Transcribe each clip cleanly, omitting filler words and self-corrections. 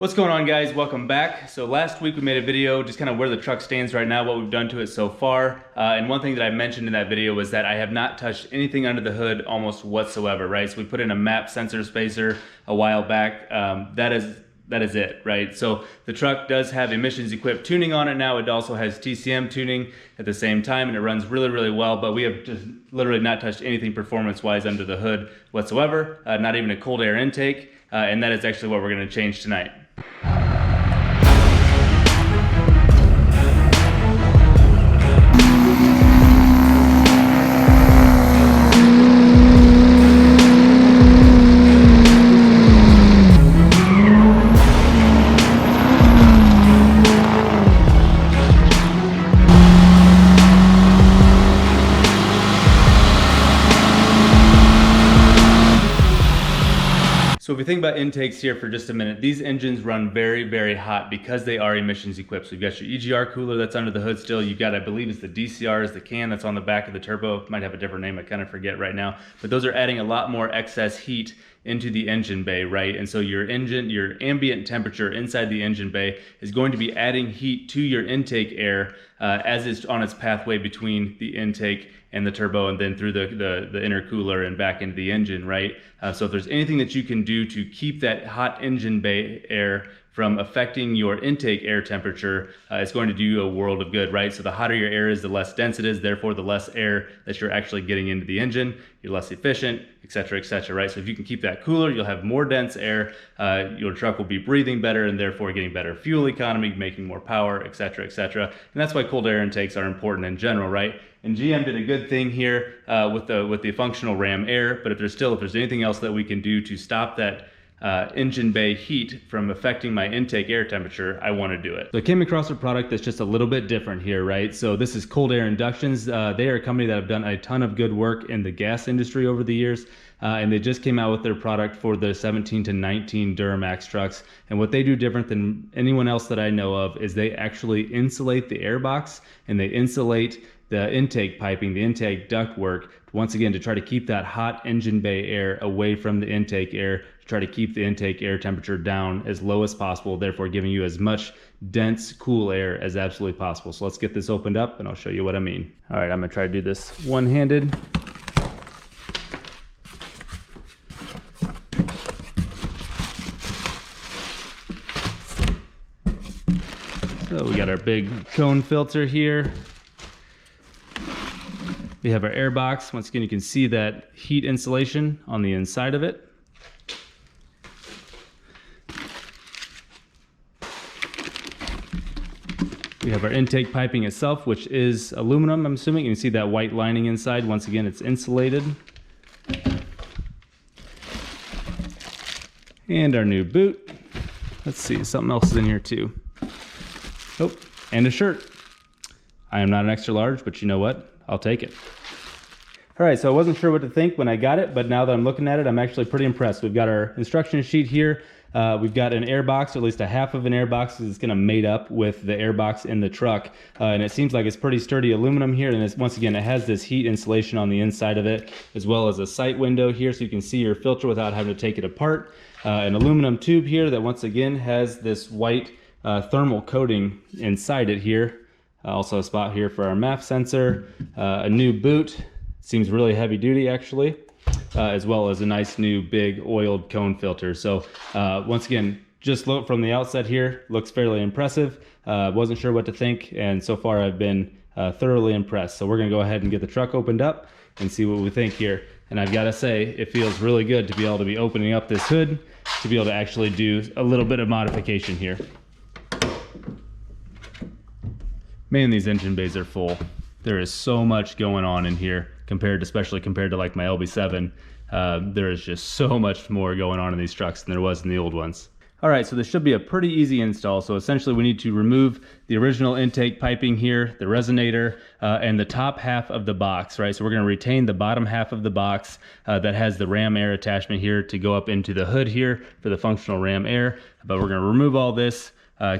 What's going on, guys? Welcome back. So last week we made a video just kind of where the truck stands right now, what we've done to it so far. And one thing that I mentioned in that video was that I have not touched anything under the hood almost whatsoever, right? So we put in a map sensor spacer a while back. That is it, right? So the truck does have emissions equipped tuning on it now. It also has TCM tuning at the same time, and it runs really, really well, but we have just literally not touched anything performance-wise under the hood whatsoever, not even a cold air intake, and that is actually what we're gonna change tonight. So if we think about intakes here for just a minute, these engines run very, very hot because they are emissions equipped. So you've got your EGR cooler that's under the hood still. You've got, I believe it's the DCR is the can that's on the back of the turbo. It might have a different name, I kind of forget right now. But those are adding a lot more excess heat into the engine bay, right? And so your ambient temperature inside the engine bay is going to be adding heat to your intake air as it's on its pathway between the intake and the turbo and then through the intercooler and back into the engine, right? So if there's anything that you can do to keep that hot engine bay air from affecting your intake air temperature, it's going to do you a world of good, right? So the hotter your air is, the less dense it is, therefore the less air that you're actually getting into the engine, you're less efficient, etc., right? So if you can keep that cooler, you'll have more dense air, your truck will be breathing better and therefore getting better fuel economy, making more power, etc., and that's why cold air intakes are important in general, right? And GM did a good thing here with the functional ram air, but if there's anything else that we can do to stop that engine bay heat from affecting my intake air temperature, I want to do it. So I came across a product that's just a little bit different here, right? So this is Cold Air Inductions. They are a company that have done a ton of good work in the gas industry over the years. And they just came out with their product for the 17 to 19 Duramax trucks. And what they do different than anyone else that I know of is they actually insulate the air box and they insulate the intake piping, the intake duct work, once again to try to keep that hot engine bay air away from the intake air, to try to keep the intake air temperature down as low as possible, therefore giving you as much dense, cool air as absolutely possible. So let's get this opened up and I'll show you what I mean. All right, I'm gonna try to do this one-handed. So we got our big cone filter here. We have our air box. Once again, you can see that heat insulation on the inside of it. We have our intake piping itself, which is aluminum, I'm assuming. You can see that white lining inside. Once again, it's insulated. And our new boot. Let's see, something else is in here too. Oh, and a shirt. I am not an extra large, but you know what? I'll take it. All right, so I wasn't sure what to think when I got it, but now that I'm looking at it, I'm actually pretty impressed. We've got our instruction sheet here. We've got an air box, or at least a half of an air box, because it's gonna mate up with the air box in the truck. And it seems like it's pretty sturdy aluminum here. And once again, it has this heat insulation on the inside of it, as well as a sight window here, so you can see your filter without having to take it apart. An aluminum tube here that once again has this white thermal coating inside it here. Also a spot here for our MAF sensor, a new boot, seems really heavy duty actually, as well as a nice new big oiled cone filter. So once again, just look from the outset here, looks fairly impressive. Wasn't sure what to think, and so far I've been thoroughly impressed. So we're gonna go ahead and get the truck opened up and see what we think here. And I've gotta say, it feels really good to be able to be opening up this hood, to be able to actually do a little bit of modification here. Man, these engine bays are full. There is so much going on in here especially compared to like my LB7. There is just so much more going on in these trucks than there was in the old ones. All right, so this should be a pretty easy install. So essentially we need to remove the original intake piping here, the resonator, and the top half of the box, right? So we're gonna retain the bottom half of the box that has the ram air attachment here to go up into the hood here for the functional ram air. But we're gonna remove all this,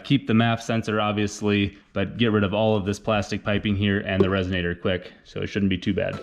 keep the MAF sensor obviously, but get rid of all of this plastic piping here and the resonator quick. So it shouldn't be too bad.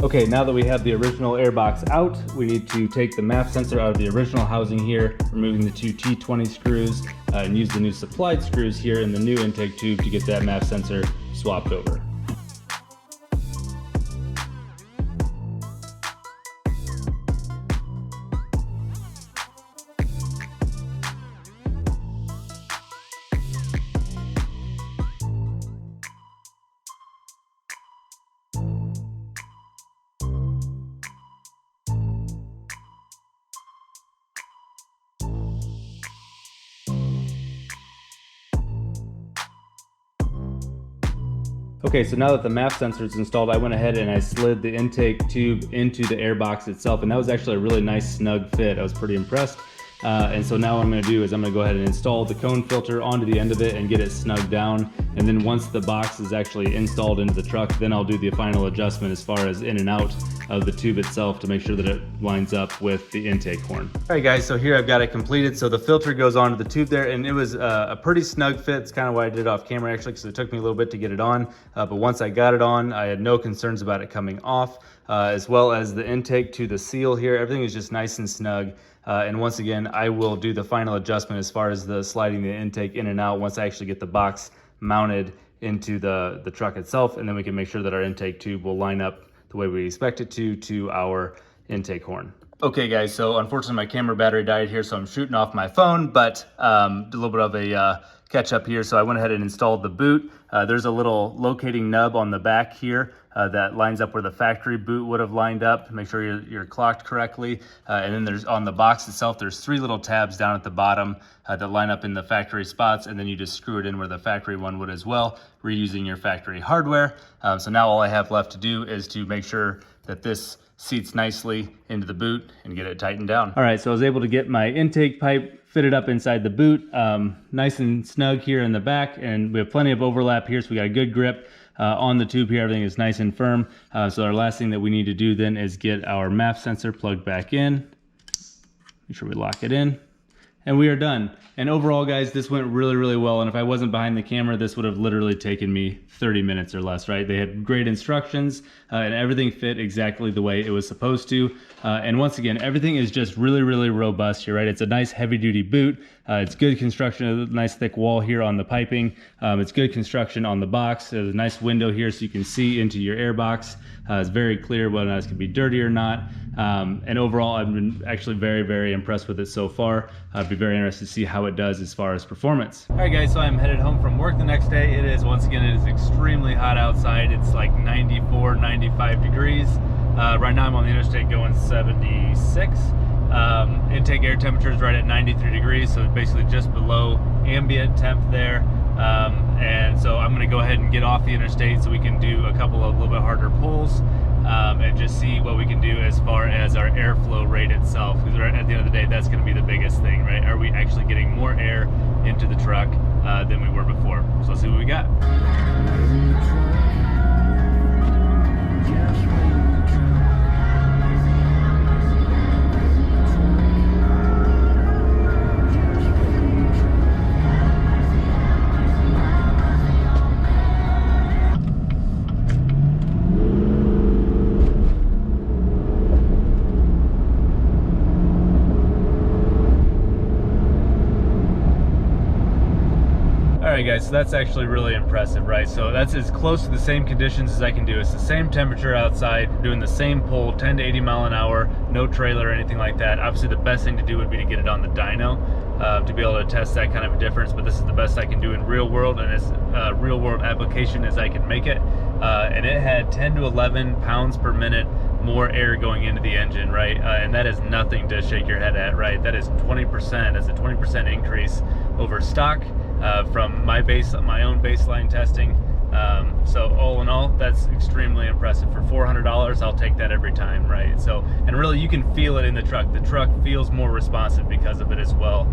Okay, now that we have the original airbox out, we need to take the MAF sensor out of the original housing here, removing the two T20 screws, and use the new supplied screws here in the new intake tube to get that MAF sensor swapped over. Okay, so now that the MAF sensor is installed, I went ahead and I slid the intake tube into the airbox itself, and that was actually a really nice snug fit. I was pretty impressed. And so now what I'm going to do is I'm going to go ahead and install the cone filter onto the end of it and get it snugged down. And then once the box is actually installed into the truck, then I'll do the final adjustment as far as in and out of the tube itself to make sure that it lines up with the intake horn. All right guys, so here I've got it completed. So the filter goes onto the tube there, and it was a pretty snug fit. It's kind of why I did it off camera actually, because it took me a little bit to get it on. But once I got it on, I had no concerns about it coming off, as well as the intake to the seal here. Everything is just nice and snug. And once again, I will do the final adjustment as far as the sliding the intake in and out once I actually get the box mounted into the truck itself, and then we can make sure that our intake tube will line up the way we expect it to our intake horn. Okay guys, so unfortunately my camera battery died here, so I'm shooting off my phone, but a little bit of a catch up here. So I went ahead and installed the boot. There's a little locating nub on the back here that lines up where the factory boot would have lined up. Make sure you're clocked correctly. And then there's on the box itself, there's 3 little tabs down at the bottom that line up in the factory spots, and then you just screw it in where the factory one would as well, reusing your factory hardware. So now all I have left to do is to make sure that this seats nicely into the boot and get it tightened down. All right, so I was able to get my intake pipe fitted up inside the boot, nice and snug here in the back, and we have plenty of overlap here, so we got a good grip on the tube here. Everything is nice and firm. So our last thing that we need to do then is get our MAF sensor plugged back in. Make sure we lock it in, and we are done. And overall guys, this went really, really well. And if I wasn't behind the camera, this would have literally taken me 30 minutes or less, right? They had great instructions and everything fit exactly the way it was supposed to. And once again, everything is just really, really robust here, right? It's a nice heavy duty boot. It's good construction, a nice thick wall here on the piping. It's good construction on the box. There's a nice window here so you can see into your airbox. It's very clear whether or not it's gonna be dirty or not. And overall, I've been actually very, very impressed with it so far. I'd be very interested to see how it does as far as performance. All right guys, so I'm headed home from work the next day. It is, once again, it is extremely hot outside. It's like 94, 95 degrees. Right now I'm on the interstate going 76. Intake air temperature is right at 93 degrees, so basically just below ambient temp there. And so I'm gonna go ahead and get off the interstate so we can do a couple of little bit harder pulls and just see what we can do as far as our airflow rate itself. Because right at the end of the day, that's gonna be the biggest thing, right? Are we actually getting more air into the truck than we were before? So let's see what we got. Alright guys, so that's actually really impressive, right? So that's as close to the same conditions as I can do. It's the same temperature outside, we're doing the same pull, 10 to 80 mile an hour, no trailer or anything like that. Obviously the best thing to do would be to get it on the dyno to be able to test that kind of a difference, but this is the best I can do in real world and as real world application as I can make it. And it had 10 to 11 pounds per minute more air going into the engine, right? And that is nothing to shake your head at, right? That is 20%, that's a 20% increase over stock from my own baseline testing. So all in all, that's extremely impressive. For $400, I'll take that every time, right? So, and really you can feel it in the truck. The truck feels more responsive because of it as well,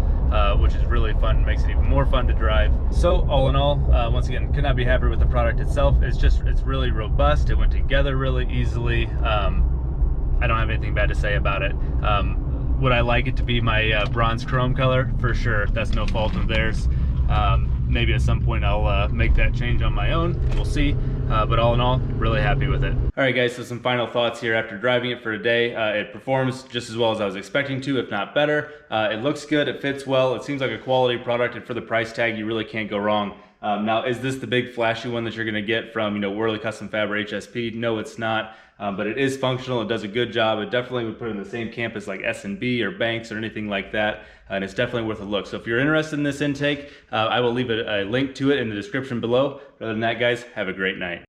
which is really fun, makes it even more fun to drive. So all in all, once again, could not be happier with the product itself. It's really robust. It went together really easily. I don't have anything bad to say about it. Would I like it to be my bronze chrome color? For sure, that's no fault of theirs. Maybe at some point I'll make that change on my own, we'll see. but all in all, really happy with it. All right guys, so some final thoughts here after driving it for a day. It performs just as well as I was expecting to, if not better. It looks good, it fits well, it seems like a quality product, and for the price tag, you really can't go wrong. Now, is this the big flashy one that you're gonna get from, Whirly Custom Fab or HSP? No, it's not, but it is functional, it does a good job. It definitely would put it in the same camp as like S&B or Banks or anything like that, and it's definitely worth a look. So if you're interested in this intake, I will leave a link to it in the description below. Other than that, guys, have a great night.